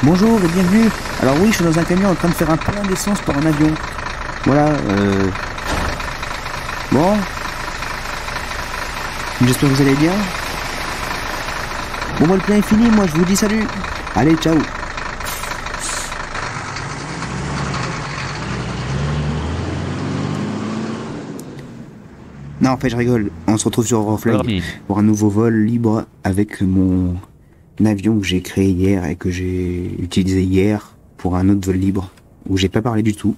Bonjour et bienvenue. Alors oui, je suis dans un camion en train de faire un plein d'essence pour un avion. Voilà, Bon. J'espère que vous allez bien. Bon, moi le plein est fini, moi je vous dis salut. Allez, ciao. Non, en fait, je rigole. On se retrouve sur Euroflag pour un nouveau vol libre avec mon avion que j'ai créé hier et que j'ai utilisé hier pour un autre vol libre où j'ai pas parlé du tout.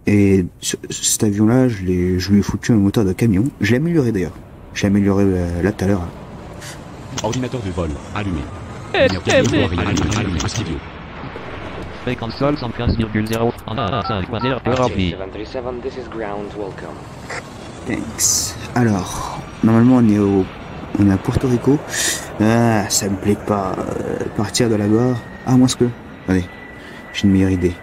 Et cet avion-là, je lui ai foutu un moteur de camion. Je l'ai amélioré d'ailleurs. Je l'ai amélioré là tout à l'heure. Ordinateur de vol allumé. Fréquence sol 115,0 Thanks. Alors, normalement on est à Porto Rico. Ah, ça me plaît pas partir de là-bas. Ah, moins que. Allez, j'ai une meilleure idée.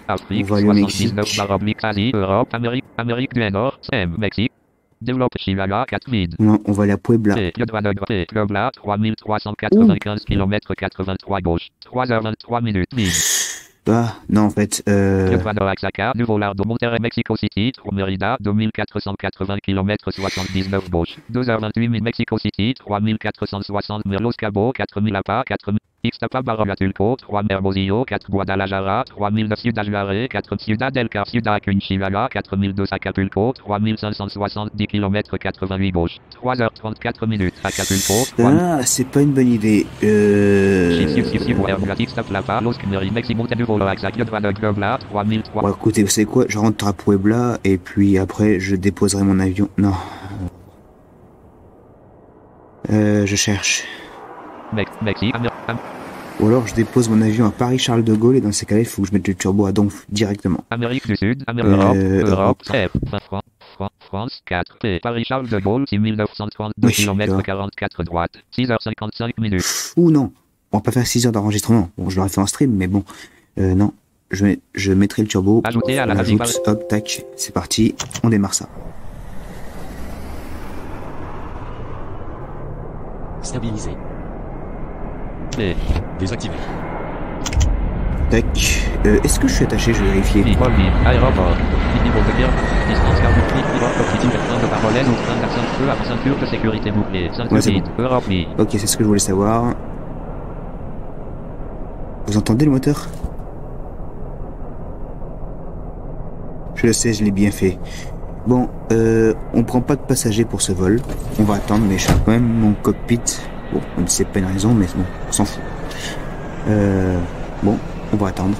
Afrique, On va aller au Mexique. 79 Asie, Europe, Amérique du Nord, Mexique. Développe Chihuahua 4000. Non, on va aller à Puebla. Puebla 3395 km 83 gauche. 3h23 minutes. Ah, non, en fait, Oaxaca, Nouveau Lardo, Monterrey, Mexico City, Mérida, 2480 km 79 gauche. 2h28 Mexico City, 3460 Los Cabos, 4000 APA, 4000 Ixtapa, Baratulco, 3 Hermosillo, 4 Guadalajara, 3009 Ciudad Juárez, 4 Ciudad del Carmen, Ciudad Chihuahua, 4200 Acapulco, 3570 km 88 gauche. 3h34 minutes Acapulco. Ah, c'est pas une bonne idée. Bon, écoutez, vous savez quoi? Je rentre à Puebla et puis après je déposerai mon avion. Non. Je cherche. Ou alors je dépose mon avion à Paris-Charles de Gaulle et dans ces cas-là, il faut que je mette le turbo à donf directement. Amérique du Sud, Europe, France 4, Paris-Charles de Gaulle, 6932 km 44 droite, 6h55 minutes. Ouh non, on va pas faire 6 heures d'enregistrement. Bon, je l'aurais fait en stream, mais bon, non. Je mettrai le turbo. Ajouter à la ajoute, hop, tac, c'est parti, on démarre ça. Stabilisé. Désactivé. Tac. Est-ce que je suis attaché? Je vais vérifier. Aéroport. Niveau de guerre. Distance carbonique. Objectif de train de parallèle ou train d'accent de feu avant ceinture de sécurité bouclée. Ceinture vide. Europe. Ok, c'est ce que je voulais savoir. Vous entendez le moteur? Je le sais, je l'ai bien fait. Bon, on prend pas de passagers pour ce vol. On va attendre, mais je fais quand même mon cockpit. Bon, on ne sait pas une raison, mais bon, on s'en fout. Bon, on va attendre.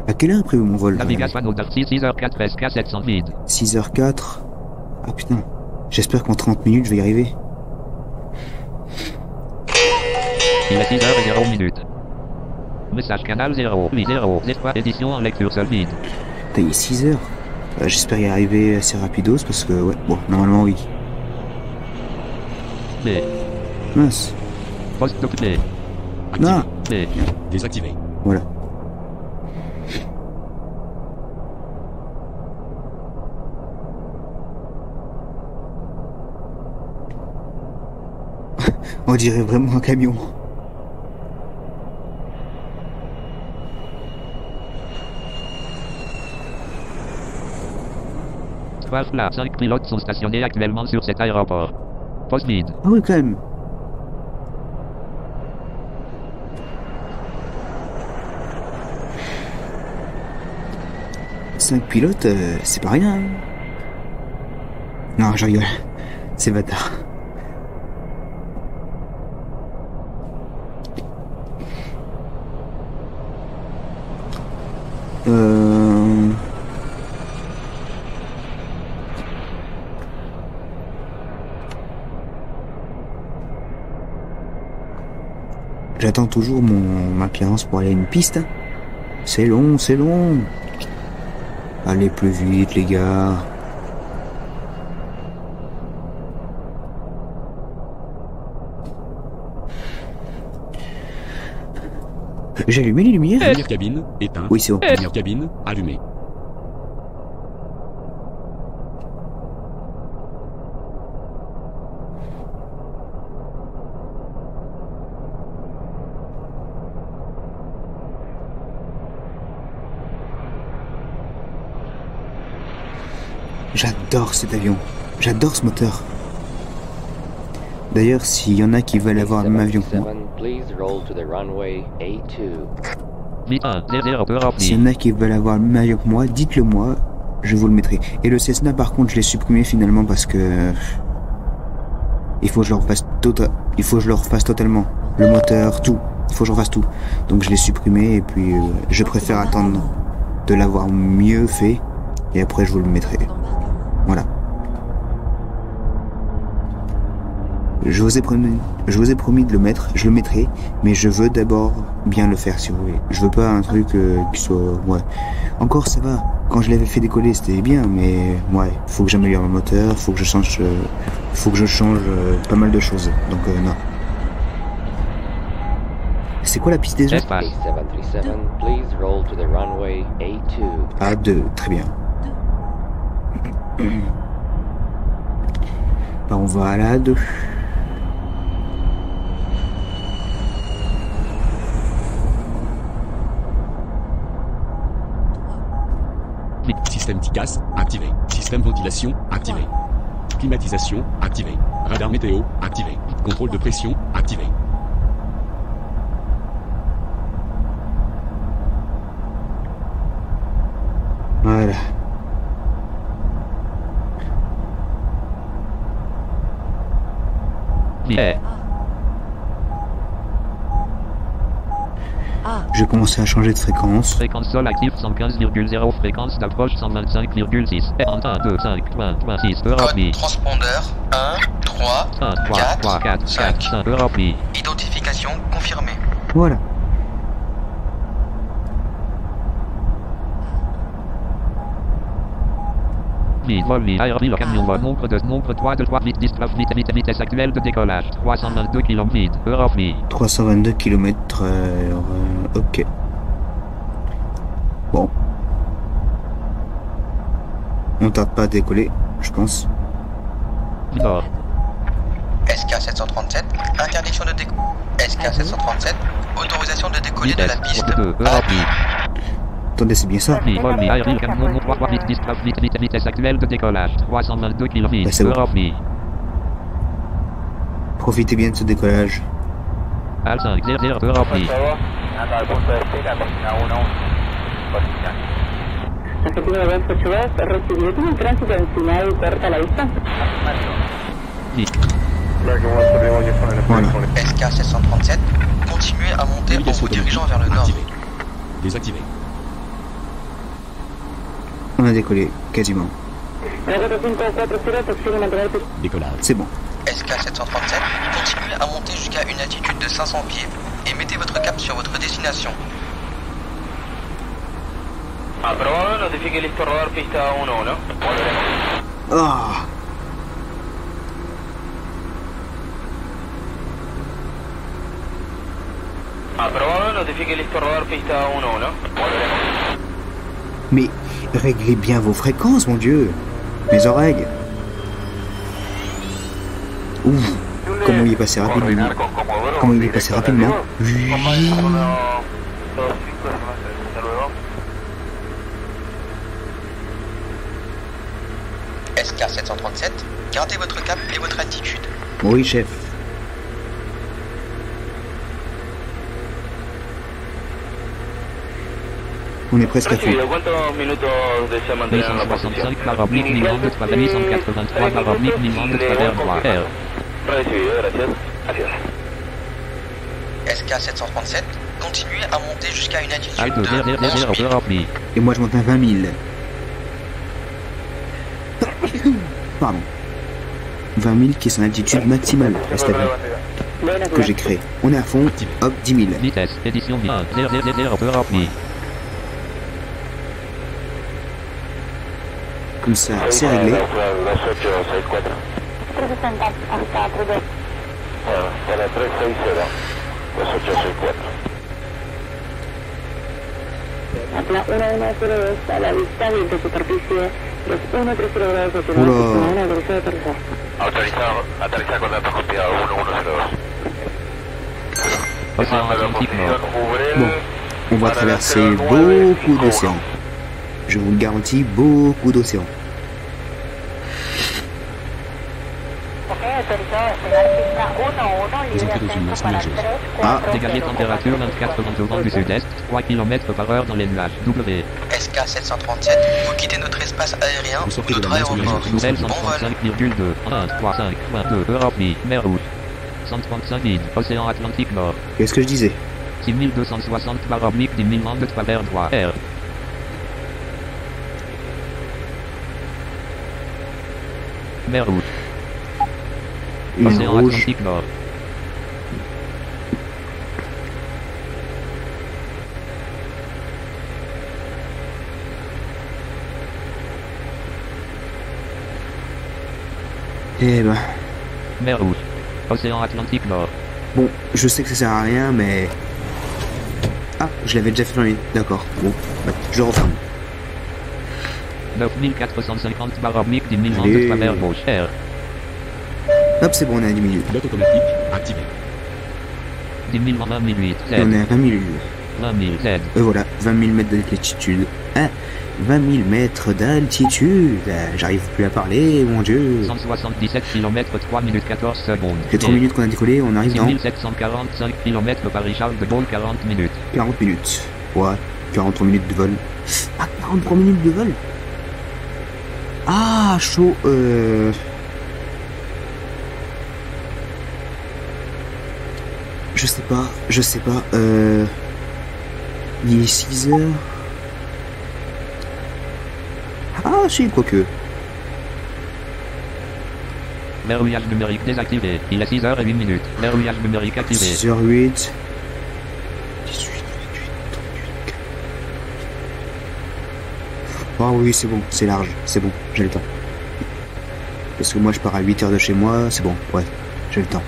À quelle heure est prévu mon vol? Navigation 6h04 SK 700 vide. 6h04. Ah putain, j'espère qu'en 30 minutes je vais y arriver. Il est 6h0 minutes. Message canal 0, 0, édition en lecture seule vide. Putain, il est 6h. J'espère y arriver assez rapidos parce que, ouais, bon, normalement oui. Mince. Poste de Non. Désactivé. Voilà. On dirait vraiment un camion. Là, 5 pilotes sont stationnés actuellement sur cet aéroport. Poste vide. Ah oui, quand même. Cinq pilotes, c'est pas rien. Hein. Non, je rigole. C'est bâtard. J'attends toujours ma clearance pour aller à une piste. C'est long, c'est long. Allez plus vite, les gars. J'ai allumé les lumières. Lumière cabine, éteinte. Oui, c'est bon. Lumière cabine, allumée. J'adore cet avion. J'adore ce moteur. D'ailleurs, s'il y en a qui veulent avoir le même avion que moi, s'il y en a qui veulent avoir le même avion que moi, dites-le moi, je vous le mettrai. Et le Cessna, par contre, je l'ai supprimé finalement parce que il faut que je le refasse totalement. Le moteur, tout. Il faut que je refasse tout. Donc je l'ai supprimé et puis je préfère attendre de l'avoir mieux fait et après je vous le mettrai. Voilà. Je vous ai promis de le mettre, je le mettrai, mais je veux d'abord bien le faire si vous voulez. Je veux pas un truc qui soit... Ouais. Encore ça va, quand je l'avais fait décoller c'était bien, mais ouais, faut que j'améliore le moteur, faut que je change pas mal de choses, donc non. C'est quoi la piste déjà? A2, très bien. Bah, on va à la A2. Système TICAS activé. Système ventilation activé. Climatisation activé. Radar météo activé. Contrôle de pression activé. Voilà. Je vais commencer à changer de fréquence. Fréquence sol active 115,0, fréquence d'approche 125,6. 1, 2, 5, 20, 26, Code transpondeur 1, 3, 4, 5. Identification confirmée. Voilà. Aérien, camion, nombre 3 de 3, vitesse actuelle de décollage, 322 km vide, Eurofly. 322 km/h, ok. Bon. On tarde pas à décoller, je pense. Nord. SK 737, interdiction de décoller. SK 737, autorisation de décoller de la piste Eurofly. Attendez, c'est bien ça? Aérien, camion, 3, vitesse actuelle de décollage, 322 km vide, Eurofly. Profitez bien de ce décollage. Al 5, 0, Eurofly. Voilà. SK 737, continuez à monter en vous dirigeant vers le nord. Activé. Désactivé. On a décollé, quasiment. Décollage. C'est bon. SK 737, continuez à monter jusqu'à une altitude de 500 pieds et mettez votre cap sur votre destination. Aprobado, notifique listo rodar pista 1-1. Ah. Aprobado, notifique listo rodar pista 1-1. Mais réglez bien vos fréquences, mon Dieu. Mes oreilles. Ouf. Comment il est passé rapidement. Comment il est passé rapidement. SK 737, gardez votre cap et votre altitude. Oui, chef. On est presque à fond. 865 Marobnik, Milan de Travail 183 Marobnik, Milan de Travers 3 R. Recibido, gracias. Gracias. SK 737, continuez à monter jusqu'à une altitude Al 2, de 0, 11 000. Eurofly. Et moi, je monte à 20 000. Pardon. 20 000 qui est son altitude maximale, la station que j'ai créée. On est à fond, hop, 10 000. Vitesse, édition 1, 0, 0, Eurofly. Comme ça, c'est réglé. Autorizado con datos copiados 1102. Océan Atlantique Nord. Bon, on va traverser beaucoup d'océans. Je vous le garantis, beaucoup d'océans. Vous entrez dans une masse nuageuse. Ah, Dégagez température 24 vents au vent du sud-est, 3 km par heure dans les nuages. W. SK737, vous quittez notre espace aérien, Vous sortez de la notre masse aéroport. nuageuse. Nouvelle Bon vol. 135,2. 1, 3, 5, 2, Europe, mer Rouge. 135 vide, océan Atlantique Nord. qu'est-ce que je disais? 6260 barre oblique 10 000 de travers droit. R. Mer Rouge. Une Océan rouge. Atlantique Nord. Eh ben, Mer Rouge. Océan Atlantique Nord. bon, je sais que ça sert à rien, mais... Ah, je l'avais déjà fermé, d'accord. Bon, bah, je referme. 9450 barre oblique 10 000 Allez. de travers gauche. R. Hop, c'est bon, on est à 10 minutes. Pilote automatique activé. 10 000 20 008. Et on Z. est à 20 minutes. 20 000 Z. Voilà, 20 000 mètres d'altitude. Hein, 20 000 mètres d'altitude. J'arrive plus à parler, mon dieu. 177 km 3 minutes 14 secondes. C'est 3 minutes qu'on a décollé, on arrive dans 6745 km Paris Charles de Gaulle 40 minutes. 40 minutes. Ouais, 43 minutes de vol. Ah, 43 minutes de vol. Ah, chaud, je sais pas, il est 6 heures. Ah, si, quoique. Verrouillage numérique désactivé. Il est 6h08 minutes. Verrouillage numérique activé. 6h08. 18, 28, 38. Ah oui, c'est bon, c'est large, c'est bon, j'ai le temps. Parce que moi je pars à 8 heures de chez moi, c'est bon, ouais, j'ai le temps.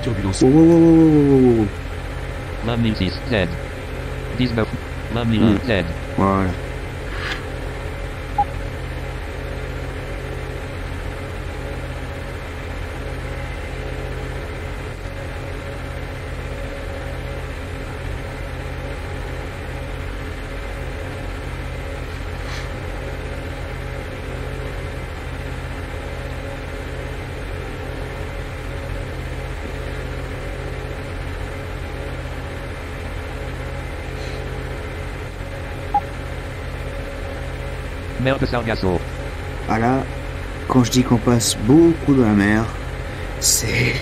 Turbulence. Oh, oh, oh, oh, oh. 20 006 Z. 19. 20 001 Z. Voilà. Mer de Sargasso. Ah là, quand je dis qu'on passe beaucoup dans la mer, c'est...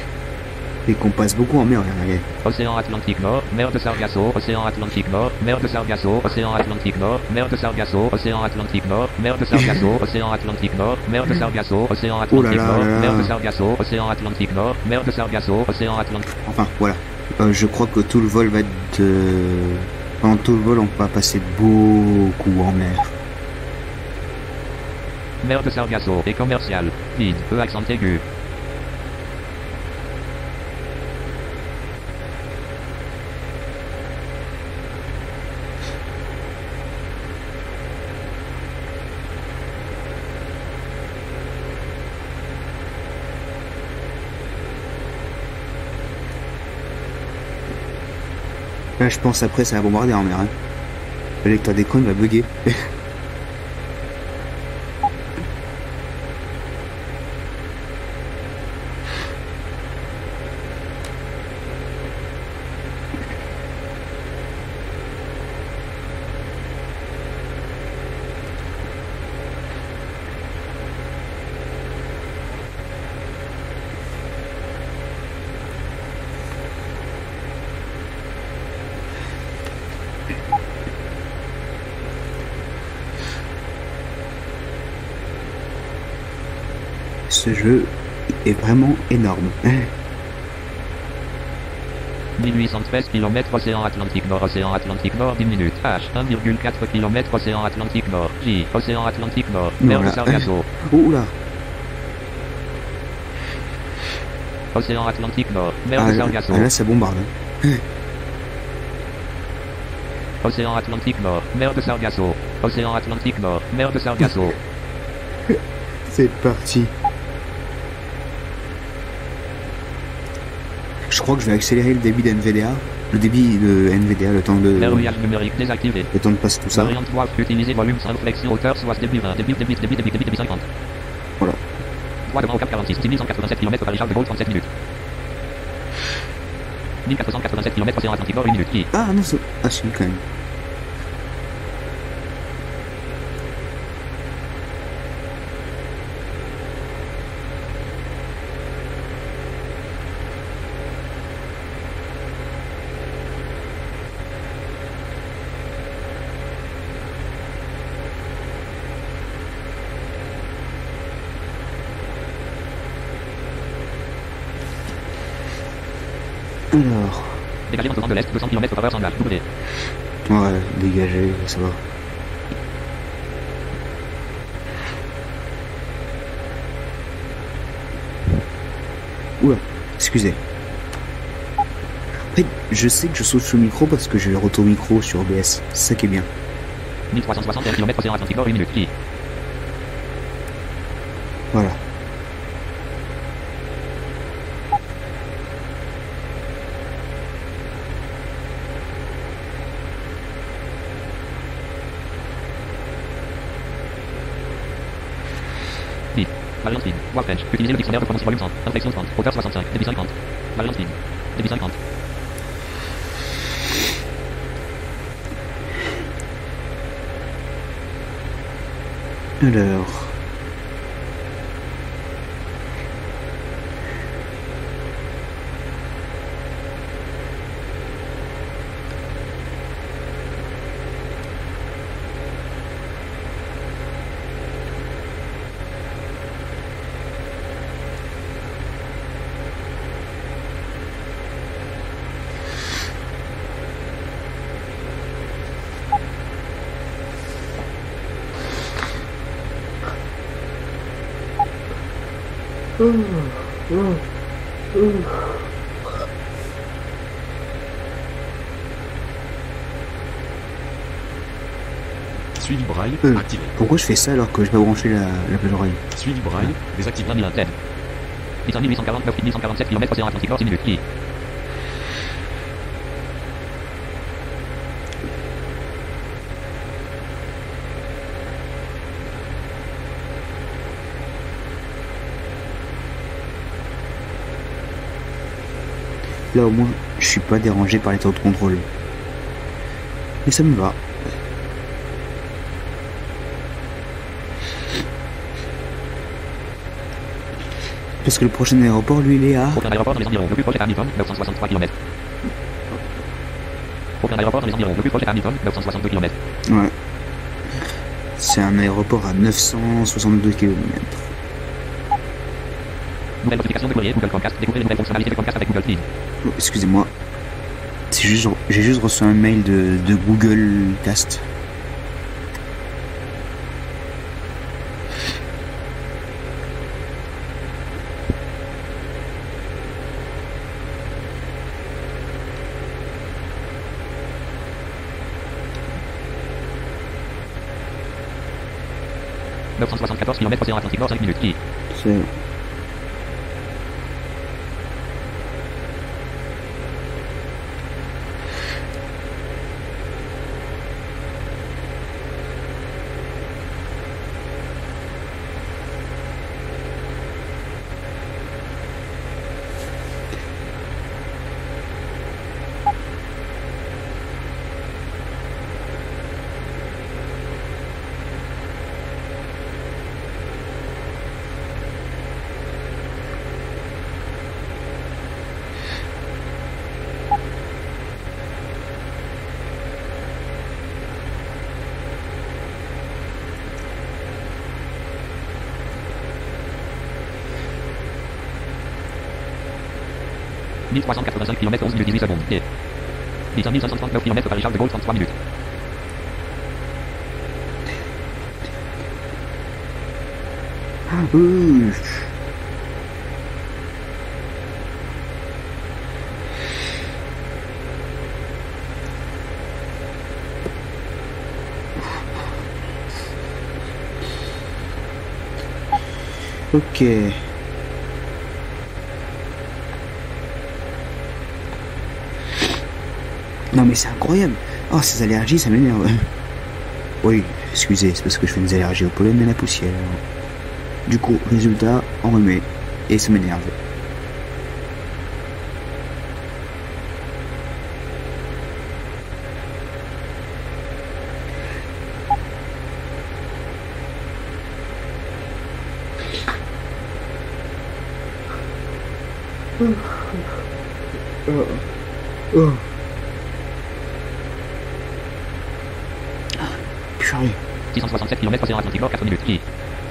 Et qu'on passe beaucoup en mer, regardez. Océan Atlantique Nord. Mer de Sargasso. Océan Atlantique Nord. Mer de Sargasso. Océan Atlantique Nord. Mer de Sargasso. Océan Atlantique Nord. Mer de Sargasso. Océan Atlantique Nord. Mer de Sargasso. Océan Atlantique Nord. Mer de Sargasso. Océan Atlantique Nord. Mer de Sargasso. Océan Atlantique. Enfin, voilà. Je crois que tout le vol va être... Pendant tout le vol, on va passer beaucoup en mer. Mer de Sargasso et commercial. Vide. E accent aigu. Là, je pense après, ça va bombarder en mer. Hein. Le lecteur d'écran va bugger. Ce jeu est vraiment énorme. 1813 km Océan Atlantique Nord. Océan Atlantique Nord 10 minutes. H 1,4 km Océan Atlantique Nord. J Océan Atlantique Nord. Mer de Sargasso. Oula. Océan Atlantique Nord. Mer de Sargasso. Là, ça bombarde. Océan Atlantique Nord. Mer de Sargasso. Océan Atlantique Nord. Mer de Sargasso. C'est parti. Je crois que je vais accélérer le débit d'NVDA. Le débit de NVDA, le temps de... Verrouillage numérique désactivé. Le temps de passer tout ça. Variante 3, utiliser volume 5, flexion, hauteur, soit débit 20, débit 50. Voilà. Voie devant au cap 46, 6187 km Paris Charles de Gaulle 37 minutes. 1487 km Océan Atlantique Nord 1 minute. Qui? Ah non, c'est... Ah si, quand même. Alors... Dégagé dans le vent de l'Est, 200 km par heure sans gage. W. Ouais, dégagé, ça va. Oula, excusez. En fait, je sais que je saute sur le micro parce que j'ai le retour micro sur OBS. C'est ça qui est bien. 1361 km Océan Atlantique Nord 1 minute. Qui? Voilà. Variant speed. Voie French. Utilisez le dictionnaire de prononce volume 100. Inflexion 30. Hauteur 65. Débit 50. Variant speed. Débit 50. Alors... Suivi braille, activé. Pourquoi je fais ça alors que je vais brancher la plage oreille? Suivi braille, désactivé. 20 000 Z. 1849 847 km Océan Atlantique Nord 6 minutes. Qui? Là au moins, je suis pas dérangé par les temps de contrôle. Mais ça me va. Parce que le prochain aéroport, lui, il est à... Aucun aéroport dans les environs. Le plus proche est à Hamilton, 963 km. Aucun aéroport dans les environs. Le plus proche est à Hamilton, 962 km. Ouais. C'est un aéroport à 962 km. Nouvelle notification de courrier Google Chromecast. Découvrez les nouvelles fonctionnalités de Chromecast avec Google Feed. Oh, excusez-moi. J'ai juste reçu un mail de Google Cast. « 974 km Océan Atlantique Nord 5 minutes. Qui? C'est... « 1385 km 11 minutes 18 secondes. Et 1539 km Paris Charles de Gaulle 33 minutes. » Ok. Non mais c'est incroyable. Oh, ces allergies, ça m'énerve. Oui, excusez, c'est parce que je fais des allergies au pollen et à la poussière. Du coup, résultat, enrhumé et ça m'énerve. Purée. 667 km océan Atlantique nord 4 minutes. Qui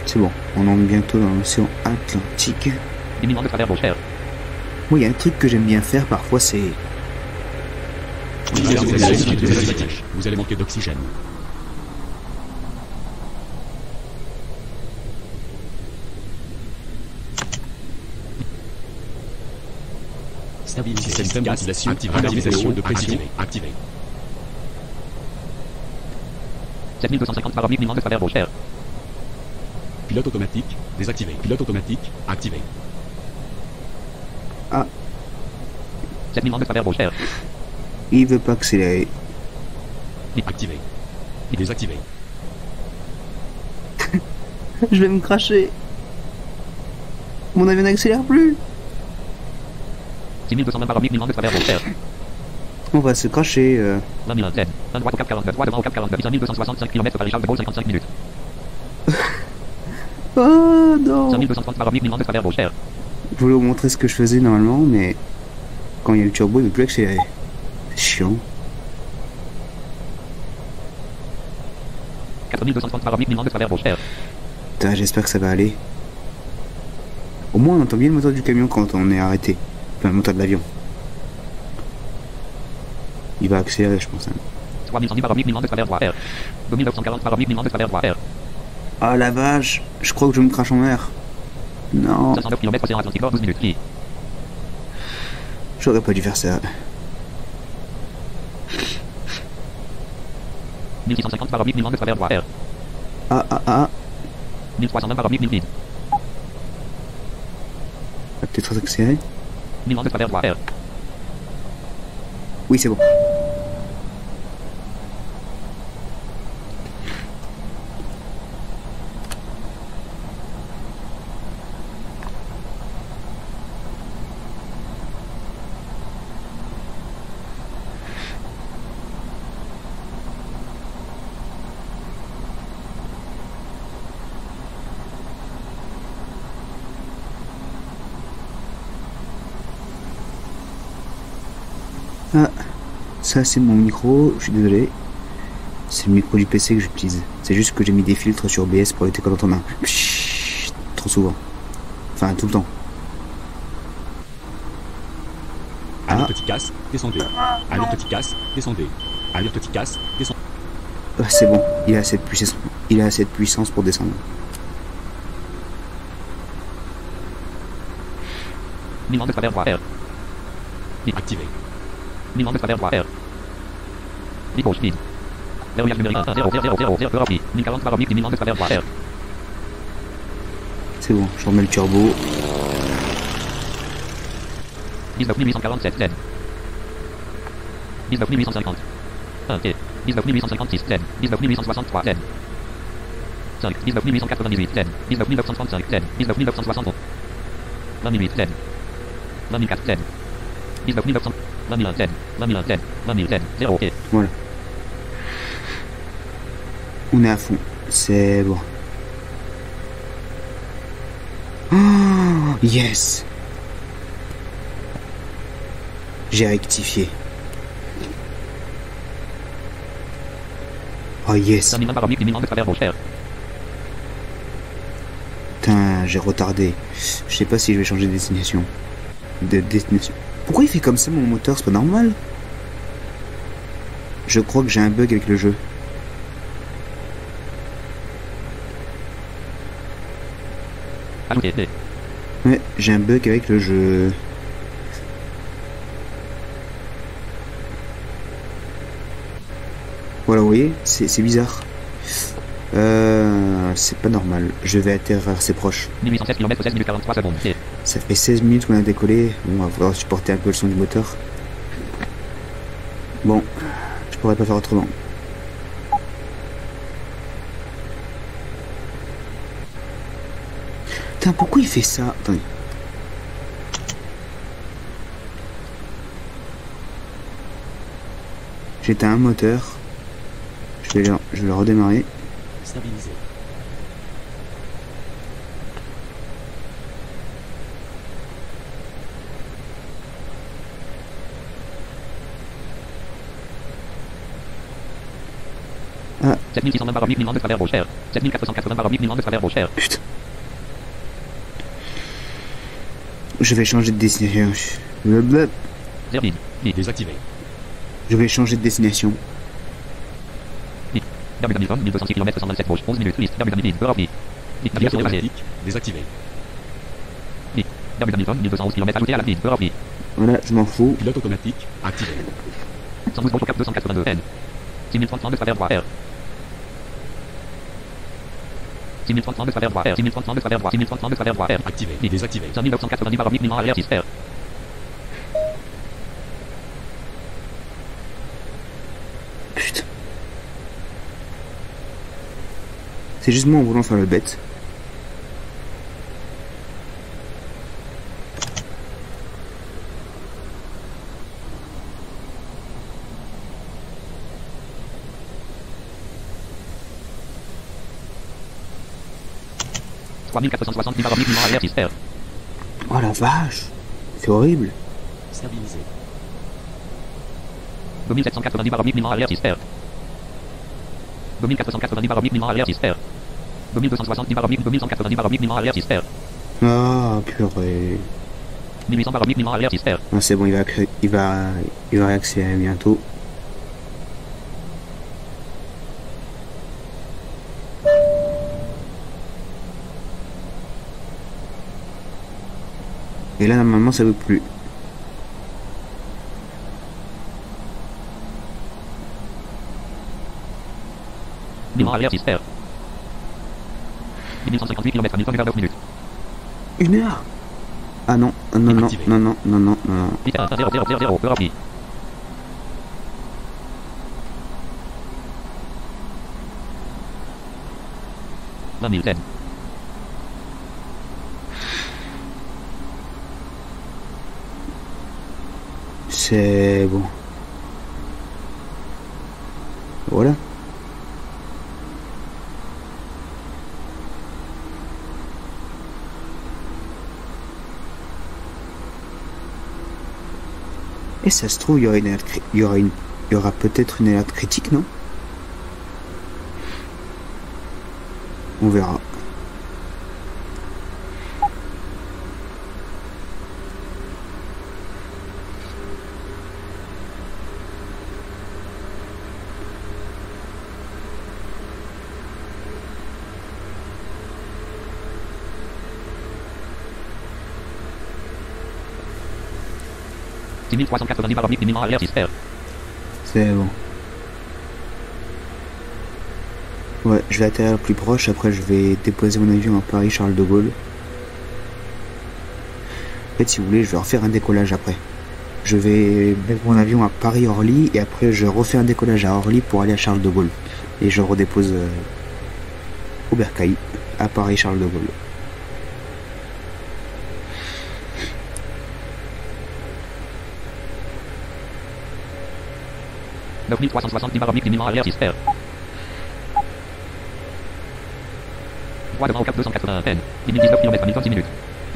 C'est bon, on entre bientôt dans l'océan Atlantique. 10 000 ans de travers Beaucher. Moi, il y a un truc que j'aime bien faire parfois, c'est... Vous allez manquer d'oxygène. Système ventilation activé. Radionisation de pression activé. 7250 par 1000 000 ans de travers Beaucher. Pilote automatique désactivé. Pilote automatique activé. Ah, 7000 ans de travers Beaucher. il veut pas accélérer. Activé. Désactivé. Je vais me cracher. Mon avion n'accélère plus. 6220 par 1000 000 ans de travers Beaucher. On va se cracher. 20 000 antennes. 1 droite au cap 49, droit devant au cap 49, 5265 km par Charles de Gaulle 55 minutes. Oh non. 5230 par 1000 000 ans de travers Beaucher. Je voulais vous montrer ce que je faisais normalement, mais quand il y a le turbo, il ne veut plus accélérer. C'est chiant. 4230 par 1000 000 ans de travers Beaucher. Putain, j'espère que ça va aller. Au moins, on entend bien le moteur du camion quand on est arrêté. Enfin, le moteur de l'avion. Il va accélérer, je pense. Hein. 3110 par 1000 000 ans de travers droit R. 2940 par 1000 000 ans de travers droit R. Ah la vache, je crois que je me crache en mer. Non, 509 km océan Atlantique nord 12 minutes. Qui j'aurais pas dû faire ça. 1650 par 1000 000 ans de travers droit R. Ah. 1320 par 1000 vide. Va peut-être accélérer. 1000 ans de travers droit R. Oui, c'est bon. Ah, ça c'est mon micro, je suis désolé. C'est le micro du PC que j'utilise. C'est juste que j'ai mis des filtres sur OBS pour éviter quand on entend un pshhh trop souvent. Enfin, tout le temps. Alerte Ticas, descendez. Alerte Ticas, descendez. Alerte Ticas, descendez. Ah, c'est bon, il a assez de puissance. Il a assez de puissance pour descendre. 1000 ans de travers droit R. Activé. 1000 ans de travers droit R. Libre speed. Verrouillage numérique 1 0 0 0 0 0 rapide. 1040 par 1000 ans de travers droit R. C'est bon, je remets le turbo. 19847 Z. 19850. 1 T. 19856 Z. 19863 Z. 5. 19898 Z. 19935 Z. 19960. 20008 Z. 20004 Z. 19900. 20001 Z. 20001 Z. 20000 Z. 0 T. Voilà. On est à fond. C'est bon. Oh, yes. J'ai rectifié. Oh yes. 5000 par 1000 ans de travers Beaucher. Putain, j'ai retardé. Je sais pas si je vais changer de destination. Pourquoi il fait comme ça mon moteur? C'est pas normal. Je crois que j'ai un bug avec le jeu. Ajouter D. Ouais, j'ai un bug avec le jeu. Voilà, vous voyez, c'est bizarre. C'est pas normal. Je vais atterrir assez proche. 1807 km 16 minutes 43 secondes. T. Ça fait 16 minutes qu'on a décollé. Bon, il va falloir supporter un peu le son du moteur. Bon, je pourrais pas faire autrement. Putain, pourquoi il fait ça? Attendez. J'étais un moteur. Je vais le redémarrer. Stabilisé. Ah. 7620 baroblique Milan de travers Rocher. 7480 baroblique Milan de travers Rocher. Putain. Je vais changer de destination. Zerbid. Désactivé. Je vais changer de destination. Bermuda Milton, 1206 km 127 gauche, 11 minutes, liste, Bermuda Milton, Beurre. Pilote Navigation démarrée. automatique. Désactivé. Bermuda Milton, 1211 km ajouté à la liste, Beurre. Voilà, je m'en fous. Pilote automatique. Activé. 112 gauche au cap 282 N. 6030 de travers droit R. 6030 de travers droit R. 6030 de travers droit. 6030 de travers droit R. Activé. Désactivé. 5990 baroblique Milan à l'air 6 R. Putain. C'est juste moi en voulant faire le bête. Baroblique Milan à l'air 6 R. Oh la vache. C'est horrible. Stabilisé. 2790 baroblique Milan à l'air 6 R. 2490 baroblique Milan à l'air 6 R. 2270 baroblique 2190 baroblique Milan à l'air 6 R. Ah, purée. 1800 baroblique Milan à l'air 6 R. Ah, c'est bon, il va réaccélérer bientôt. Et là, normalement, ça veut plus. Milan à l'air 6 R. 1158 km à 1029 minutes. 1 heure. Ah non, non, non, Activé. non, non, non, non, non. 000, Beurre. 20 000 N. C'est bon. Voilà. Et ça se trouve, il y aura il y aura peut-être une alerte critique, non? On verra. Six 390 baroblique Milan à l'air 6 R. C'est bon. Ouais, je vais atterrir le plus proche, après je vais déposer mon avion à Paris-Charles de Gaulle. En fait, si vous voulez, je vais refaire un décollage après. Je vais mettre mon avion à Paris-Orly, et après je refais un décollage à Orly pour aller à Charles de Gaulle. Et je redépose au Bercail, à Paris-Charles de Gaulle. Neuf 370 baroblique Milan à l'air 6 R. Droit devant au cap 281 N. 1019 km à 1010 minutes.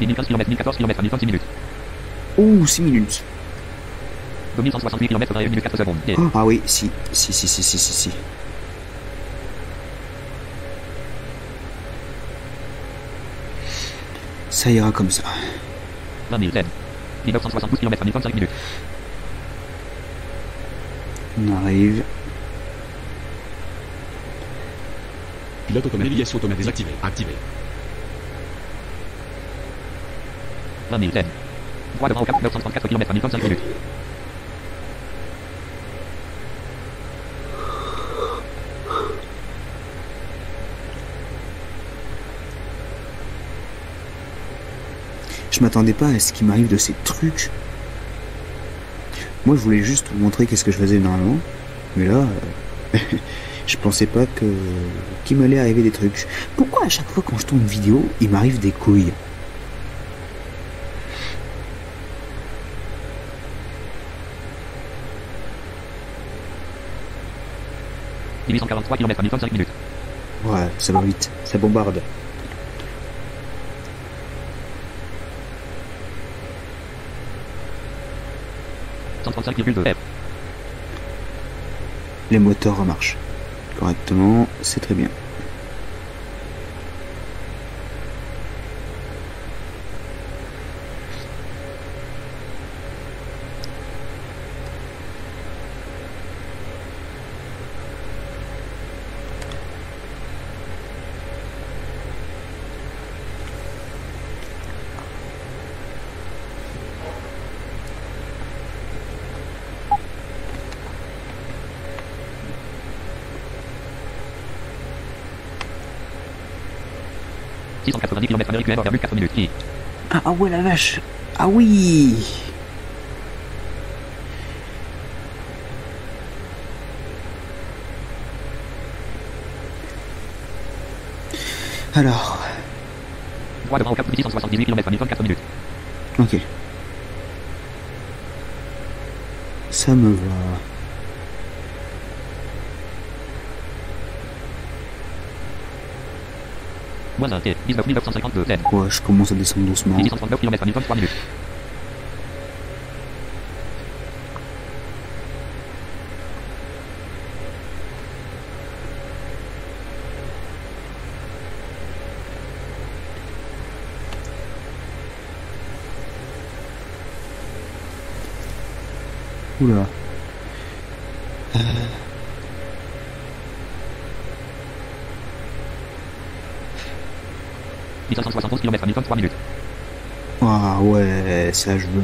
1015 km, 1014 km à 1010 minutes. Ouh, 6 minutes. 2168 km 21 minutes 4 secondes. Oh, ah oui, si. Ça ira comme ça. 20 000 N. 1972 km à 1025 minutes. On arrive. Pilote automatique. Navigation automatique désactivée. Activé. 20 000 N. Droit devant au cap 934 km à 1025 minutes. Je m'attendais pas à ce qui m'arrive de ces trucs. Moi, je voulais juste vous montrer qu'est-ce que je faisais normalement. Mais là, Je pensais pas qu'il m'allait arriver des trucs. Pourquoi à chaque fois quand je tourne une vidéo, il m'arrive des couilles? « 843 km Hamilton, 5 minutes. Ouais, ça va vite, ça bombarde. « 135,2 F. Les moteurs marchent correctement, c'est très bien. « 690 km américains, 4 minutes. I. Ah ouais la vache. Ah oui. Alors. Droit devant au cap 678 km Hamilton, 4 minutes. Ok. Ça me va. Moins 1 T, 19 952 Z. Ouais, je commence à descendre doucement. 639 km Hamilton, 3 minutes. Oula. 1571 km Hamilton, 3 minutes. Ah ouais, ça je veux.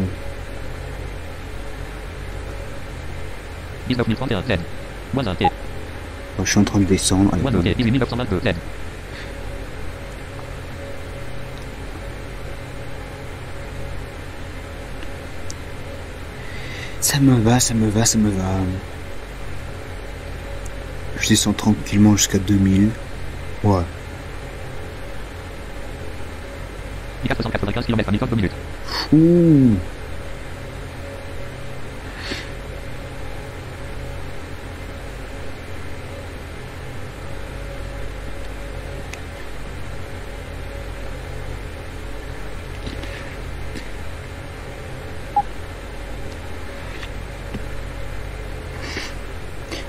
19 031 Z. Moins 1 T. Je suis en train de descendre. Allez, Moins 2 T, 18 922 Z. ça me va, ça me va, ça me va. Je descends tranquillement jusqu'à 2000. Ouais. 495 km Hamilton, 2 minutes. Ouh.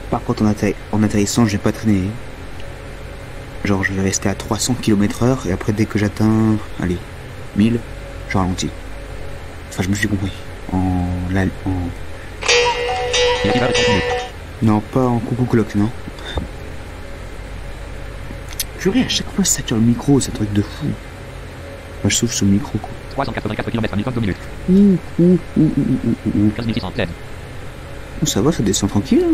Par contre, en atterrissant, j'ai pas traîné. Genre, je vais rester à 300 km/h et après, dès que j'atteins, allez, 1000, je ralentis. Enfin, je me suis compris. Non, pas en coucou clock, non. Purée, à chaque fois, ça sature le micro, c'est un truc de fou. Moi, je souffle sur le micro, quoi. 384 km Hamilton, 2 minutes. 15 600 Z. Oh, ça va, ça descend tranquille. Hein.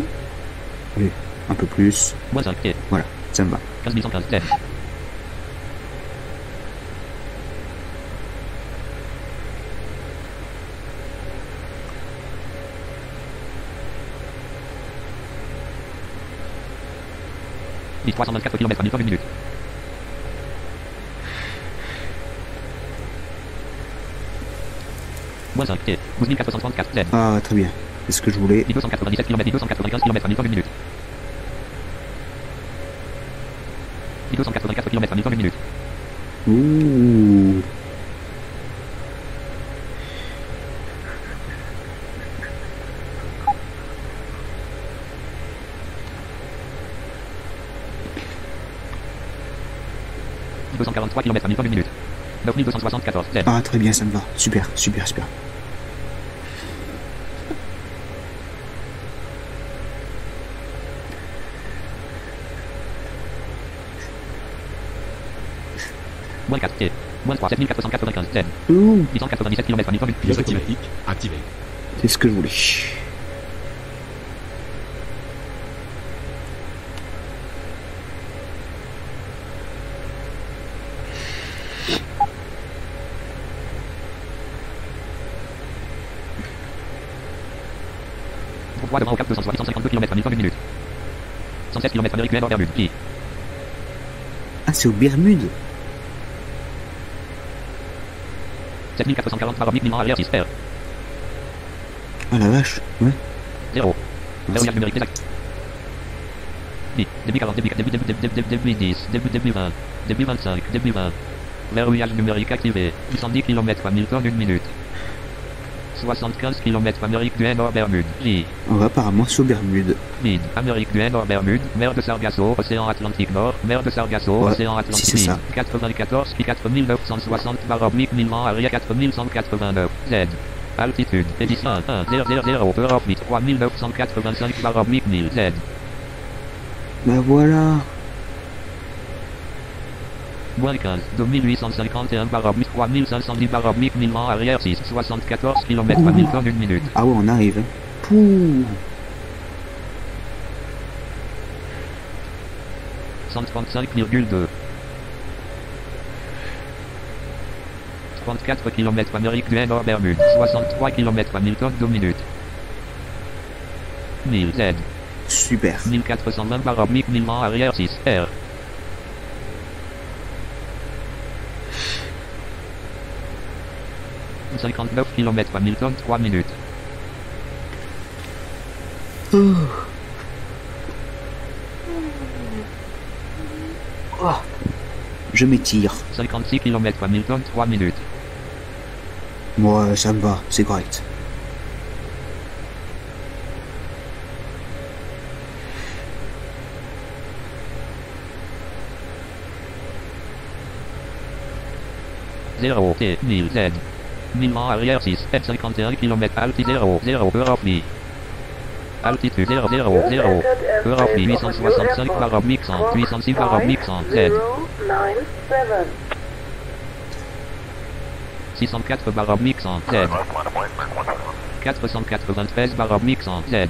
Allez, un peu plus. Moins 5 T. Voilà, ça me va. 15 115 Z. « 324 km Hamilton, 1 minute. Moins 5 T. 12 434 Z. Ah, très bien. C'est ce que je voulais. 297 km, 295 km Hamilton, 1 minute. 284 km Hamilton, 1 minute. Ouh. « 243 km Hamilton, 1 minute. 9274 Z. Ah, très bien, ça me va. Super, super, super. Moins 4 T. Moins 3, 7495 Z. Ouh. 897 km Hamilton, 1 minute. Pilote automatique activé. C'est ce que je voulais. Droit devant au cap 252 km Hamilton, 1 minute. 107 km Amérique du Nord, Bermude. J. Ah, c'est aux Bermudes. 7440 baroblique Milan arrière 6 R. Ah la vache, ouais. 0. Verrouillage numérique désactivé. Début 40, début 10, début 20, début 25, début 20. Verrouillage numérique activé. 810 km Hamilton 1 minute. 75 km Amérique du Nord, Bermude. J. On va apparemment sur Bermude. Vide. Amérique du Nord, Bermude. Mer de Sargasso, Océan Atlantique Nord. Mer de Sargasso, Ouais, Océan Atlantique si c'est ça. 94 pi 4960 baroblique Milan arrière 4189. Z. Altitude. Édition 1 0 0 0 Europe 3985 baroblique 1000 Z. Bah voilà. Moins 15, 2851 baroblique 3510 baroblique Milan arrière 6, 74 km Hamilton 1 minute. Ah ouais, on arrive. Pouh. 135,2. 34 km Amérique du Nord, Bermude. 63 km Hamilton 2 minutes. 1000 Z. Super. 1420 baroblique Milan arrière 6 R. 59 km Hamilton 3 minutes. Je m'étire. 56 km Hamilton 3 minutes. Moi, ça me va, c'est correct. Zéro T 1000 Z. Milan arrière 6 F51 km altitude 0 0 Europe I. Altitude 0 0 0 Europe I 865 baroblique 100 806 baroblique 100 Z. 604 baroblique 100 Z. 493 baroblique 100 Z.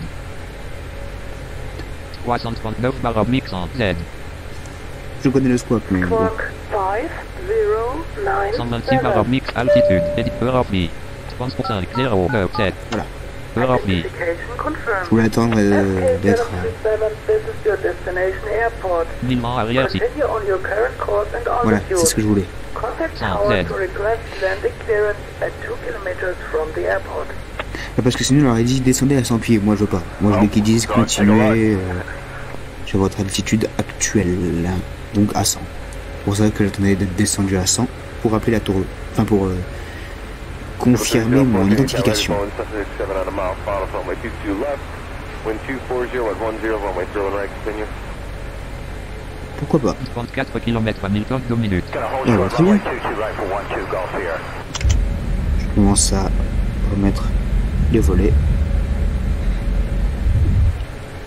339 baroblique 100 Z. Je connais le squat, mais bon. 126 baroblique altitude Edit Europe I. 35 0 9 7. Voilà. Europe I. Je voulais attendre d'être... Milan arrière 6. Voilà, c'est ce que je voulais. 100 Z. Parce que sinon, on aurait dit descendez à 100 pieds. Moi, je veux pas. Moi, je veux qu'ils disent continuez sur votre altitude actuelle. Donc à 100. C'est pour ça que j'attendais d'être descendu à 100 pour appeler la tour. Enfin, pour confirmer mon identification. Pourquoi pas? 34 km Hamilton 2 minutes. Ah, bah, très bien. Je commence à remettre les volets.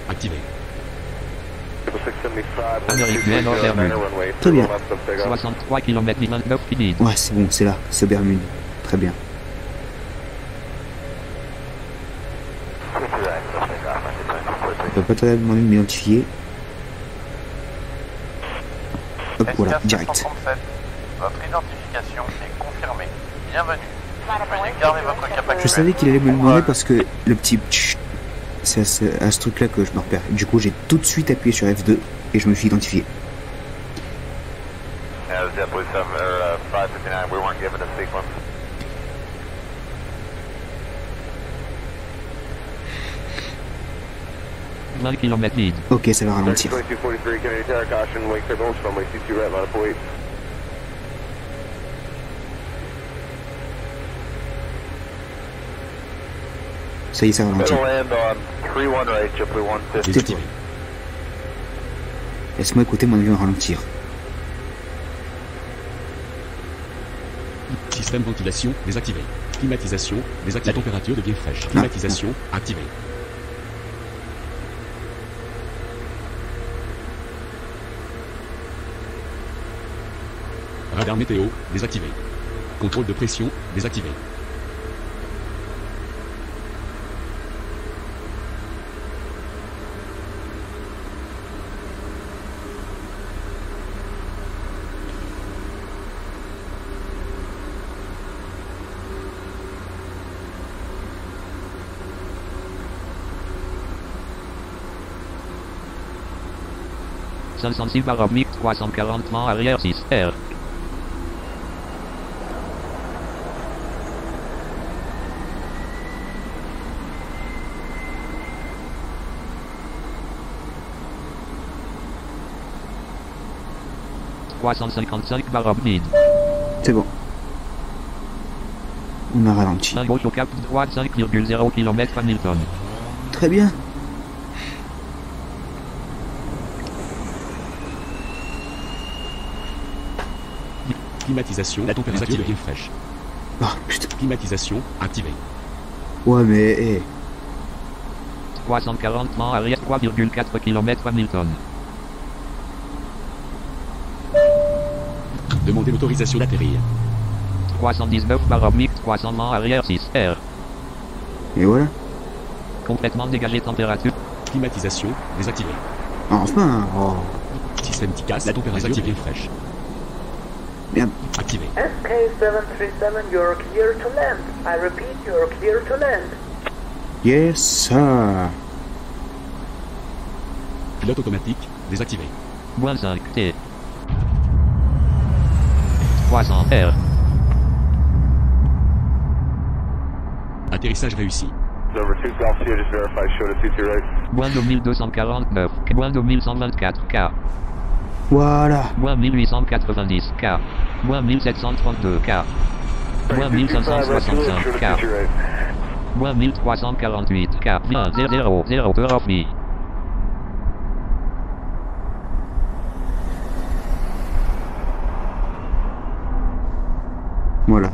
Activé. Amérique du Nord, Bermude. Très bien. 63 km 29 vide. Ouais, c'est bon, c'est là, c'est Bermude. Très bien. Je peux pas te demander de m'identifier. Hop, voilà, direct. Votre identification est confirmée. Bienvenue. Veuillez garder votre cap Je savais qu'il allait me le demander parce que le petit tch, c'est à ce truc là que je me repère. Du coup, j'ai tout de suite appuyé sur F2 et je me suis identifié. Vingt km vide. Ok, ça va ralentir. Ça y est, ça ralentit. Désactivé. Laisse-moi écouter mon avion ralentir. Système ventilation désactivé. Climatisation désactivée. La température devient fraîche. Climatisation activée. Radar météo désactivé. Contrôle de pression désactivé. 506 barre oblique 340 vent arrière 6 R. « 355 barre oblique. C'est bon. On a ralenti. Un gauche au cap droite 5,0 km Hamilton. Très bien. Climatisation, la température devient fraîche. Oh putain. Climatisation, activée. Ouais mais... eh. 340 vent arrière 3,4 km Hamilton. Demandez l'autorisation d'atterrir. 319 barre oblique 300 vent arrière 6 R. Et voilà. Complètement dégagé température. Climatisation, désactivée. Enfin. Oh. Système TICAS, la température devient fraîche. Bien. Activé. SK737, you're clear to land. I repeat, you're clear to land. Yes sir. Pilote automatique, désactivé. Moins 5 T. 300 R. Atterrissage réussi. Number 2 Golf Sierra, just verify, show the CT right. Moins 2249. Moins 2124 K. Voilà. Moins 1890 K. Moins 1732 K. Moins 1565 K. Moins 1348 K. 20 0 0 heure of me. Voilà.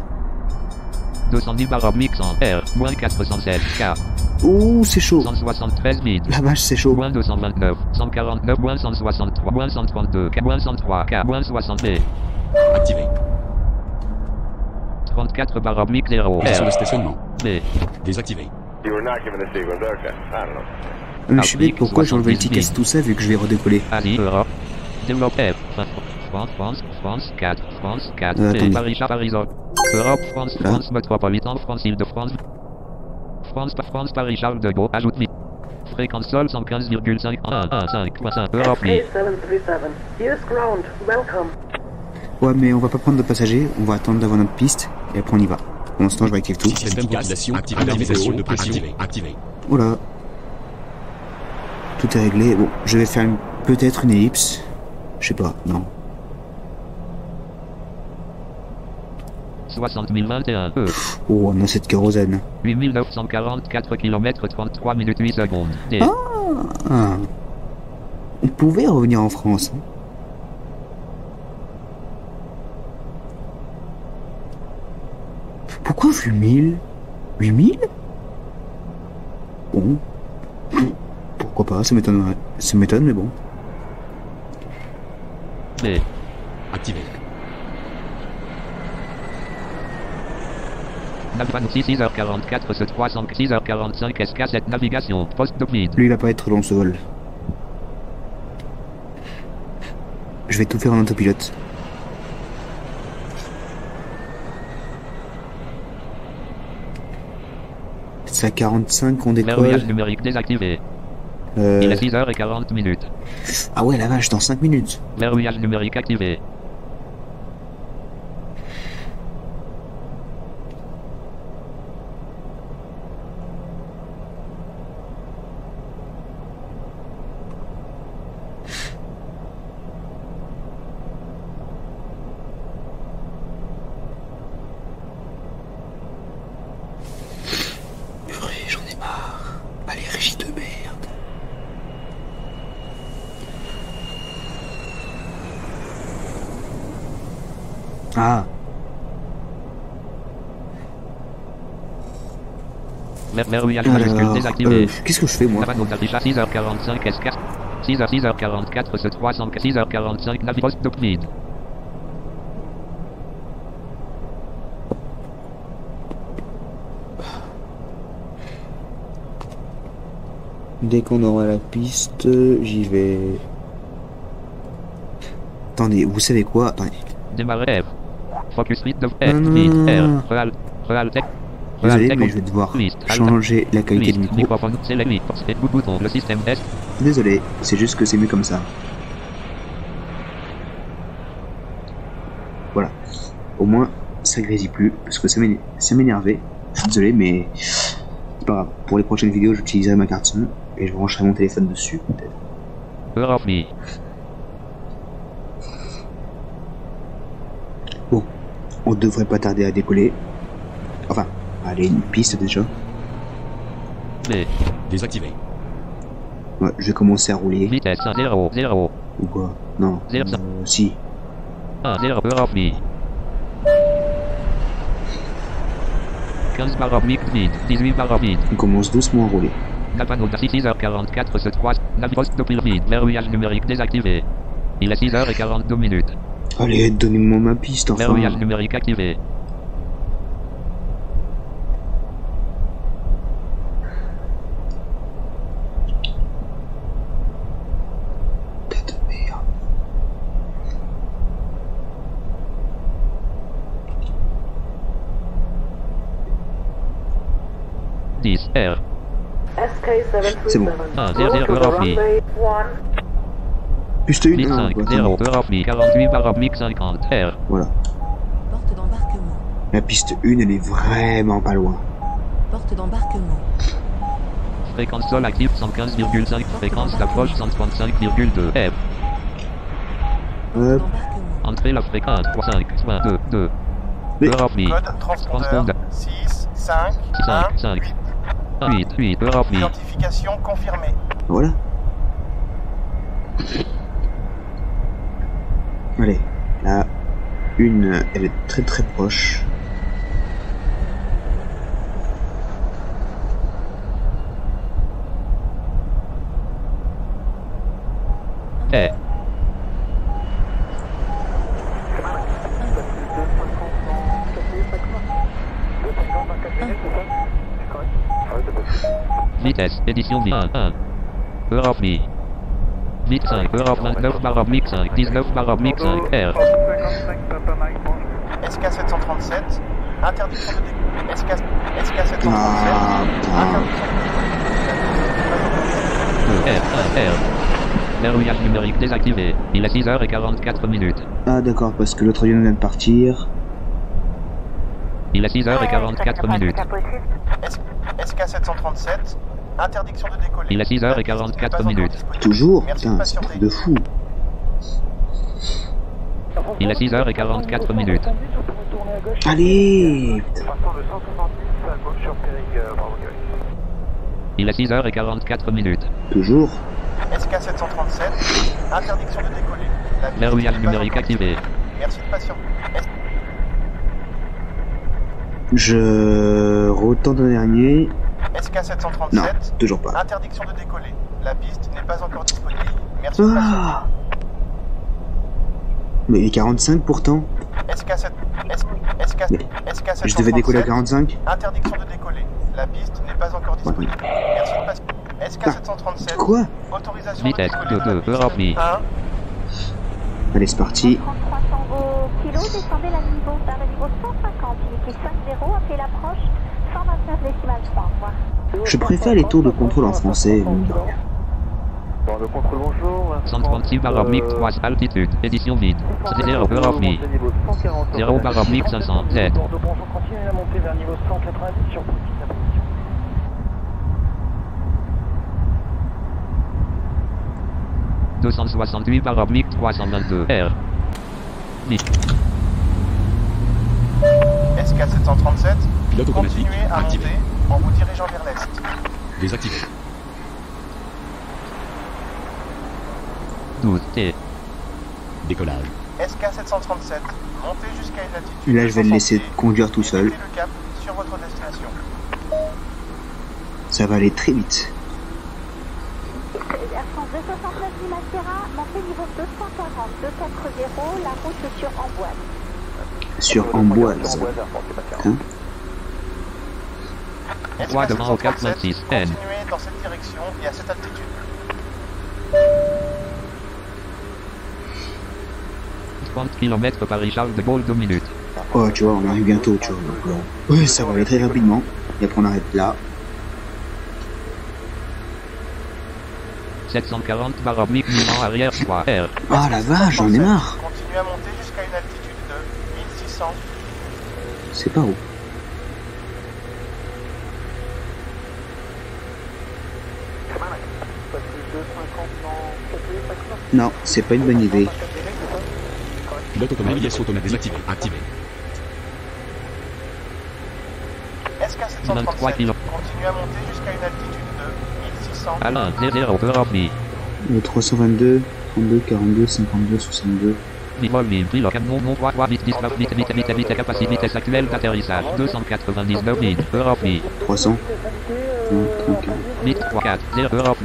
210 barre oblique 100 R. Moins 416 K. Ouh, c'est chaud. 173 vide. La vache, c'est chaud. Moins 229. 149. Moins 163. Moins 132 K. Moins 103 K. Moins 60 B. Activé. 34 barre oblique 0 Position de R. stationnement. B. Désactivé. You were not given the sequence, okay. I don't know. Mais je suis bête, pourquoi j'ai enlevé le ticket tout ça vu que je vais redécoller? Asie, Europe. Développe F. France 4. France 4. Attendez. Paris, Paris, Europe, France, Là. France métropolitain, France, Île-de-France. France, Paris, Charles de Gaulle, ajoute fréquence sol 115,5 Europe. SK737, here's ground. Welcome. Ouais, mais on va pas prendre de passagers, on va attendre d'avoir notre piste et après on y va. Pour l'instant, je réactive tout. Système de ventilation, activé. Radar de pression, activé. Voilà. Tout est réglé. Bon, je vais faire peut-être une ellipse. Je sais pas, non. 60 021 E. Oh, on a cette kérosène. 8944 km 33 minutes 8 secondes. D. Ah. On pouvait revenir en France. Hein. Pourquoi 8000 8000 Bon. Pourquoi pas, ça m'étonne, mais bon. B. Activé. 6h44 ce 306h45 SK7 navigation poste de vide. Lui, il va pas être long ce vol. Je vais tout faire en autopilote. C'est à 45 qu'on Verrouillage décolle. numérique désactivé. Il est 6h40 minutes. Ah ouais, la vache, dans 5 minutes. Verrouillage numérique activé. J'en ai marre. Allez, régie de merde. Ah. Verrouillage majuscule désactivé. Qu'est-ce que je fais moi? Panneau d'affichage 6h45 SK. 6h44 ce 6h45 navig poste de vide. Dès qu'on aura la piste, j'y vais. Attendez, vous savez quoi? Attendez. Démarrer F. Focus vite de F. Non, non, Vite non, non. R. Real tech. Désolé, mais je vais devoir changer la qualité du micro. Microphone, c'est la bouton, le système S. Désolé, c'est juste que c'est mieux comme ça. Voilà. Au moins, ça grésille plus, parce que ça m'énervait. Je suis désolé, mais c'est pas grave. Pour les prochaines vidéos, j'utiliserai ma carte son et je brancherai mon téléphone dessus, peut-être. Bon, on devrait pas tarder à décoller. Enfin, aller une piste déjà. Désactivé. Ouais, je vais commencer à rouler. Vitesse 0, 0. Ou quoi? Non. Si. 1, 0, Europe-Mi. 15 barres vide, 18 barres vide. On commence doucement à rouler. Napano 6h44 se 3, Navpost Doppler vide, verrouillage numérique désactivé. Il est 6h42 minutes. Allez, donnez-moi ma piste, enfin. Verrouillage numérique activé. Tête de merde. R. C'est bon. 1, 0, 0, Europe-Mi. Piste 1, 5, 0, Europe-Mi, 48 barres 50, R. Voilà. Porte d'embarquement. La piste 1, elle est vraiment pas loin. Porte d'embarquement. Fréquence sol active 115,5, fréquence d'approche 135,2, F. Entrée la fréquence 5, 2, 2. Europe-Mi. Code transpondeur 6, 5, 1, 8. 8, 8, Europe-Mi. Identification confirmée. Voilà. Allez, là, une, elle est très très proche. Eh. Vitesse, édition 1, 1. Europe-Mi. Vite 5, Europe 29 barre 5, 19 barre 5, R. SK737, interdiction de décoller. SK737, R. Verrouillage numérique désactivé. Il est 6h44 minutes. Ah d'accord, parce que l'autre avion vient de partir. Il est 6h44 minutes. SK737, interdiction de décoller. Il est 6h44 minutes. Toujours? Putain, c'est un truc de fou. Il est 6h44 minutes. Allez! Il est 6h44 minutes. Toujours? SK737, interdiction de décoller. Verrouillage numérique activé. Merci de patienter. Je retente un dernier. SK737, non, toujours pas. Interdiction de décoller. La piste n'est pas encore disponible. Merci de patienter. Mais il est 45 pourtant. SK7, je devais décoller à 45. Interdiction de décoller. La piste n'est pas encore disponible. Merci de patienter. SK737. Quoi? Autorisation Vitesse de décoller. 2, Europe-Mi. Allez, c'est parti. 3300 kilos, descendez la niveau vers le niveau 150, unité 50, appelez l'approche 129 décimales 3, au revoir. Je préfère les tours de contrôle en français. Le contrôle, bonjour. 136 barre 3, altitude, édition vide. 0 Europe-Mi. 0 barre 500, Z. Continuez à monter vers niveau 190 sur position. 268 barre 322, R. SK737, Pilote automatique continuez à activé. monter en vous dirigeant vers l'est. Désactivé. 12, T. Décollage. SK737, montez jusqu'à une altitude. Là, je vais le laisser conduire tout seul. Mettez le cap sur votre destination. Ça va aller très vite. Air France 269 Limassera, montez niveau 240, 240, la route est sur Amboise. Sur Amboise. Hein? Droit devant au 426, N. Continuez dans cette direction et à cette altitude. 30 km Paris-Charles de Gaulle 2 minutes. Oh, tu vois, on arrive bientôt, tu vois. Donc, ouais, ça va aller très rapidement. Et après, on arrête là. 740 barre mouvement arrière 3 R. Ah la vache, j'en ai marre. Continuez à monter jusqu'à une altitude de 1600. C'est pas où. Non, c'est pas une bonne idée. Pilote autonome, navigation autonome désactivée. Activé. SK 737, continue à monter jusqu'à une altitude de 1600. Alain, 0, Europe. Le 322, 32, 42, 52, 62. Vol libre, pilote, camion, non, 3, 8, 19, 8, capacité, vitesse actuelle d'atterrissage, 299 000, Europe. 300. Non, 34. 8, 3, 4, 0, Europe.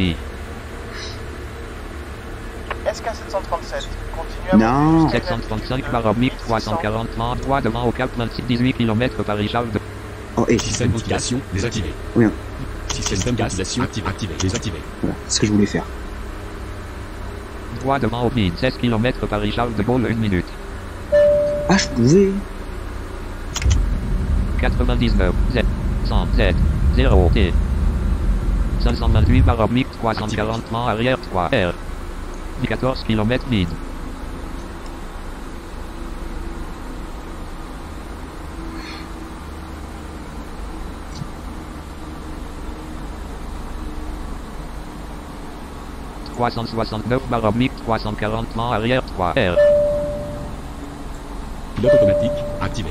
SK 737, continue à Non. monter jusqu'à une 735 par oblique, 340, 33 devant au cap 26, 18 km Paris-Charles de... Oh, et Système de ventilation désactivé. oui, Système de ventilation activé. Désactivé. voilà, c'est ce que je voulais faire. Droit devant au vide, 16 km Paris-Charles de Gaulle, 1 minute. Ah, je pouvais. 99, Z, 100, Z, 0, T. 528 par oblique, 340 plan arrière, 3, R. 14 km vide. « 369 barre oblique, 340 plan arrière, 3 R. Pilote automatique activé.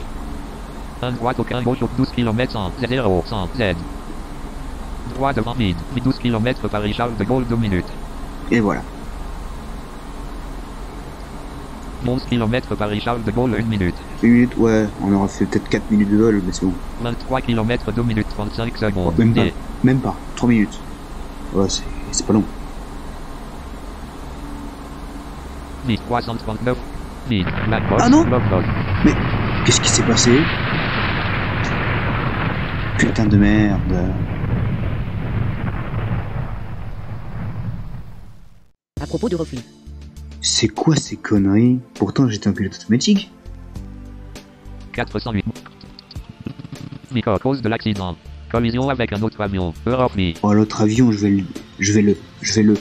1 droite aucun gauche, 12 km 100, Z0, 100, Z. Droit devant vide, 12 km Paris-Charles de Gaulle, 2 minutes. Et voilà. 11 km Paris-Charles de Gaulle, 1 minute. 1 minute, ouais, on aura fait peut-être 4 minutes de vol, mais c'est bon. 23 km, 2 minutes 35 secondes. Même pas, Et même pas, 3 minutes. Ouais, c'est pas long. 339, vide, Black Box, Ah non Log Log. Mais, qu'est-ce qui s'est passé? Putain de merde. À propos du reflux. C'est quoi ces conneries? Pourtant j'étais un pilote automatique. 408. Nico, cause de l'accident. Collision avec un autre avion. Eurofly. Oh, l'autre avion, je vais le.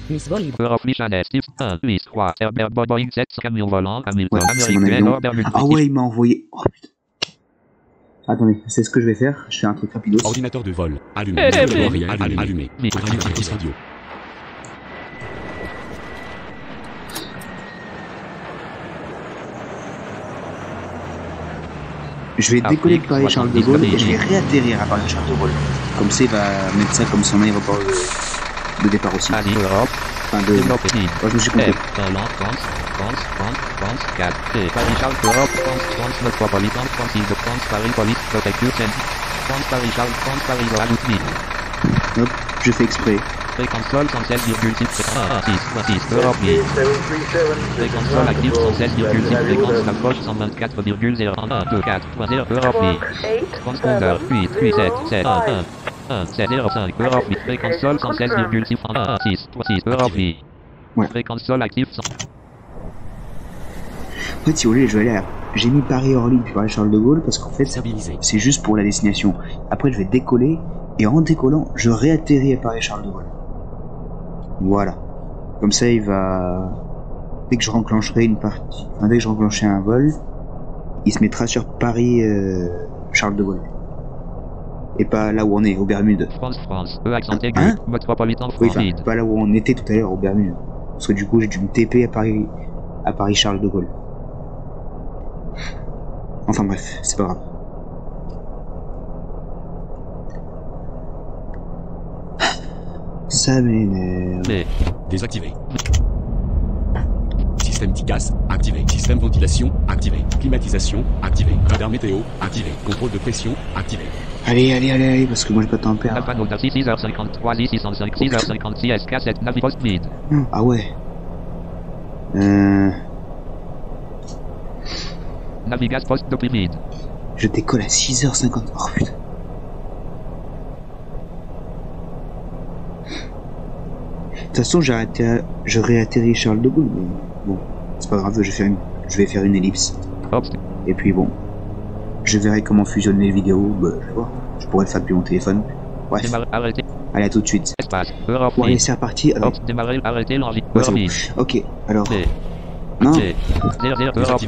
Miss vol libre. Eurofly Chanel, Steve 1, 8, 3, Herbert Boeing 7, camion volant, Hamilton, Ouais, c'est mon américain, avion. Norbert Ah ouais, il m'a envoyé. Oh putain. Attendez, c'est ce que je vais faire. Je fais un truc rapidos. Ordinateur de vol allumé. Micro réel allumé. Programme actif radio. Je vais décoller de Paris-Charles de Gaulle et je vais réatterrir à Paris-Charles de Gaulle. Comme ça, il va mettre ça comme son aéroport de départ aussi. Ali Europe. Enfin, de... Oh, je me suis compris. Finlande, France, 4. Paris-Charles Europe, France, Métropolitain, France, Île-de-France, Paris, Police, Prefecture, France, Paris-Charles, France, Paris, Loire, Hop, je fais exprès. Fréquence sol 116,6, 6, Europe. Fréquence sol active 116,6, fréquence approche 124,0, 2, 4, Europe. Transpondeur 8, 7, 1, 7, 0, 5, Europe. Fréquence sol 116,6, 6, Europe. Ouais. Fréquence sol active 100. En fait, si vous voulez, je vais aller à... J'ai mis Paris-Orly puis Paris-Charles de Gaulle parce qu'en fait, Stabilisé. c'est juste pour la destination. Après, je vais décoller et en décollant, je réatterris à Paris-Charles de Gaulle. Voilà. Comme ça, il va... Dès que je renclencherai une partie... Enfin, dès que je renclencherai un vol, il se mettra sur Paris-Charles de Gaulle. Et pas là où on est, aux Bermudes. France, accent aigu, Hein? Métropolitain, Oui, France, enfin, pas là où on était tout à l'heure, aux Bermudes. Parce que du coup, j'ai dû me TP à Paris-Charles de Gaulle. Enfin bref, c'est pas grave. Ça m'énerve. Désactivé. Système TICAS activé. Système ventilation activé. Climatisation activé. Radar météo activé. Contrôle de pression activé. Allez, parce que moi j'ai pas de temps à perdre. Panneau d'assis 6h53, 605, 6h56, SK7, Navipost vide. Ah ouais. Navigas poste de vide. Je décolle à 6h50. Oh putain. De toute façon, je réatterris Charles de Gaulle, mais bon, c'est pas grave, je vais faire une ellipse. Hop. Et puis bon, je verrai comment fusionner les vidéos, bah, je vais voir. Je pourrais le faire depuis mon téléphone. Bref. Arrêtez. Allez, à tout de suite. Espace. Europe. Bon, allez, c'est reparti. Alors... Hop, démarrer, arrêtez l'envie. Ouais, c'est bon. Ok, alors... Non. Europe.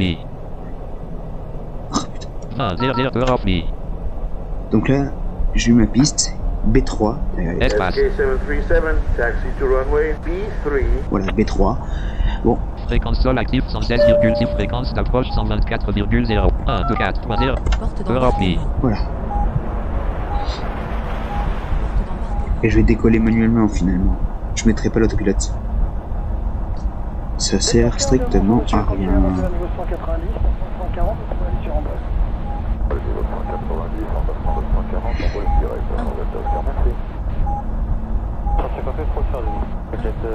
Donc là, j'ai eu ma piste, B3. Espace. SK737, taxi to runway B3. Voilà, B3. Bon. Fréquence sol active 116,6, fréquence d'approche 124,0. 1, 2, 4, 3, 0. Europe. Voilà. Et je vais décoller manuellement finalement. Je mettrai pas l'autopilote. Ça sert strictement à rien.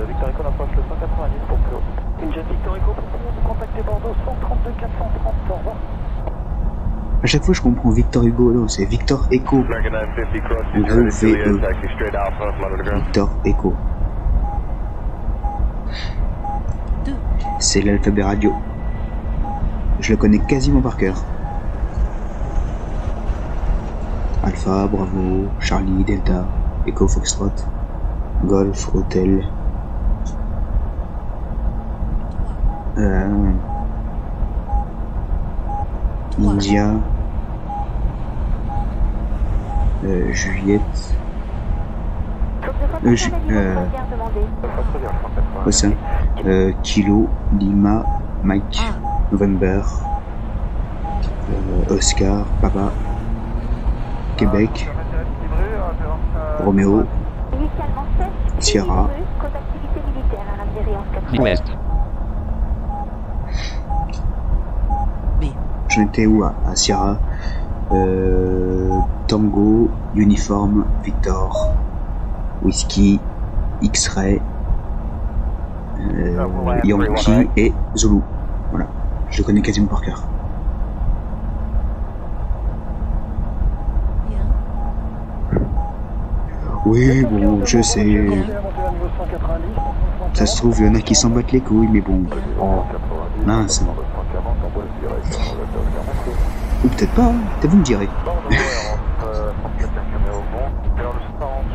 Victor Echo approche le 190 pour close. Jet Victor Echo pour vous contacter Bordeaux 132 430, au revoir. À chaque fois je comprends Victor Hugo, non c'est Victor Echo. En gros VE. Victor Echo. C'est l'alphabet radio. Je le connais quasiment par cœur. Alpha, Bravo, Charlie, Delta, Echo, Foxtrot, Golf, Hotel. India. Juliette. Quoi ça? Kilo, Lima, Mike, November, Oscar, Papa, Québec, Roméo, Sierra, Ouest. J'en étais où à Sierra? Tango, Uniforme, Victor, Whisky, X-Ray, Yankee et Zulu. Voilà, je le connais quasiment par cœur. Oui, bon, je sais. Ça se trouve, il y en a qui s'en battent les couilles, mais bon. Mince. Ou peut-être pas, peut-être vous me direz.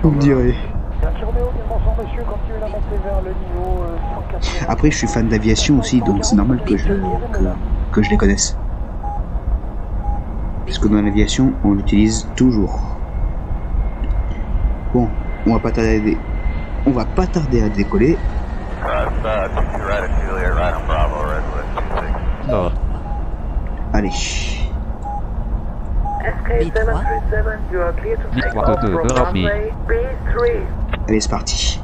Vous me direz. Après, je suis fan d'aviation aussi, donc c'est normal que je les connaisse. Puisque dans l'aviation, on l'utilise toujours. Bon, on va pas tarder à décoller. Non. Allez. SK737, you are clear to take off from runway B3. Allez, c'est parti.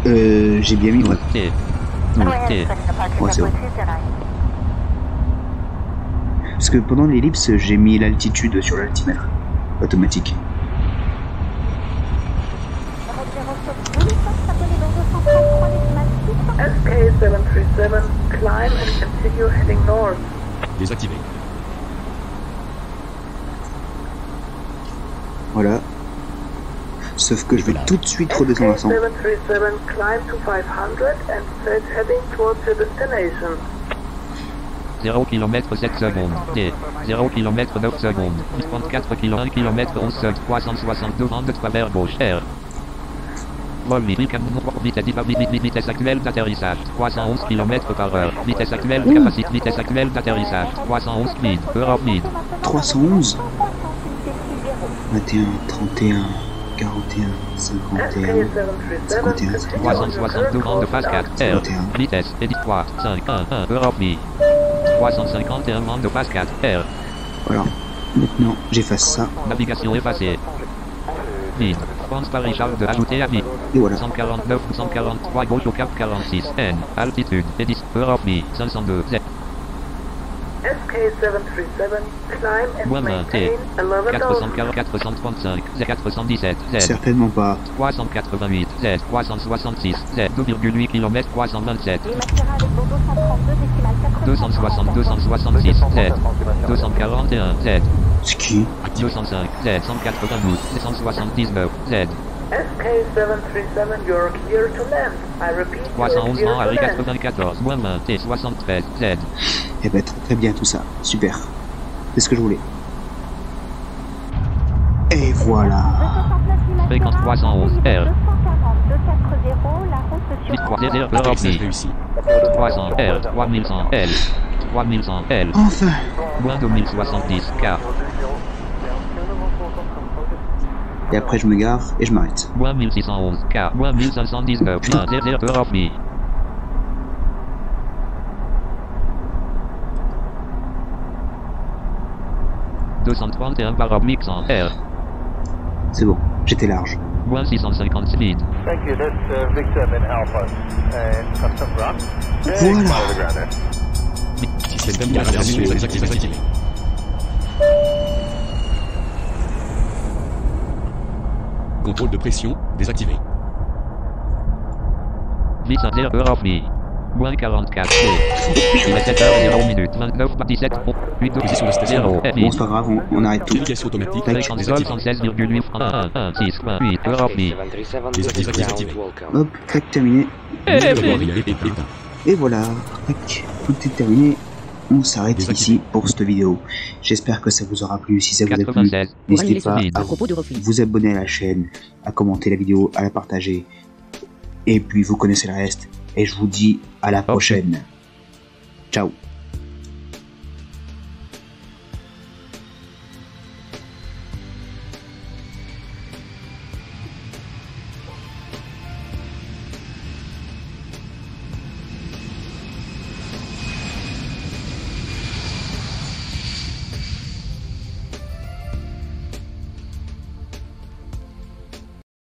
J'ai bien mis. Ouais, c'est bon. Parce que pendant l'ellipse, j'ai mis l'altitude sur l'altimètre automatique. SK737, climb and continue heading north. Désactivé. Voilà. Sauf que je vais tout de suite redescendre à 100. SK737, climb to 500 and start heading towards your destination. 0 km 7 secondes. D. 0 km 9 secondes. 34 km 1 km 11 secondes. 362 vents de travers gauche. R. Vitesse actuelle d'atterrissage 311 km par heure. Vitesse actuelle capacité. Vitesse actuelle d'atterrissage 311 speed. Europe mid. 311 21, 31, 41, 51, 51, 362 vents de phase 4. R. Vitesse. Edit 3, 5, 1, 1. Europe mid. 351 vents de phase 4. R. Voilà. Maintenant, j'efface ça. Navigation effacée. Vide. France Paris-Charles de ajouter à vie. Et voilà. 149 ou 143 gauche au cap 46. N. Altitude. Edis. Europe Mi. 502. Z. SK737, climb and maintain 440, 435, Z 417, Z. Certainement pas. 388, Z 366, Z 2,8 km 327. 260, 266, Z 241, Z. Ski. 205, Z 192, 179, Z. SK737, you're clear to land. I repeat, 311 you're ans, Harry clear to land. 94, moins 20, T 73, Z. Eh ben très bien tout ça, super. C'est ce que je voulais. Et voilà. Fréquence 311, R. Atterrissage réussi. 300 L, 3100 L, 3100 L. Enfin. Moins 2070 K. Et après je me gare et je m'arrête. Moins 1611 K. Moins 1519 K. Of me. 231 parabliques 100 R. C'est bon, j'étais large. Moins 650 speed. Thank you, that's Victor in Alpha. And custom ground. Voilà. Système d'immersion désactivé. Contrôle de pression désactivé. Vis à dire of me. Moins 44 C. Il est 7h0 29 17 8 Position de station. 0 Bon, c'est pas grave, on arrête tout. Navigation automatique désactivé. 116,8 1 6 8 of me. Désactivé. Hop, tac, terminé. Et voilà, tac, tout est terminé. On s'arrête ici pour cette vidéo. J'espère que ça vous aura plu. Si ça vous a plu, n'hésitez pas à vous abonner à la chaîne, à commenter la vidéo, à la partager. Et puis vous connaissez le reste. Et je vous dis à la prochaine. Ciao.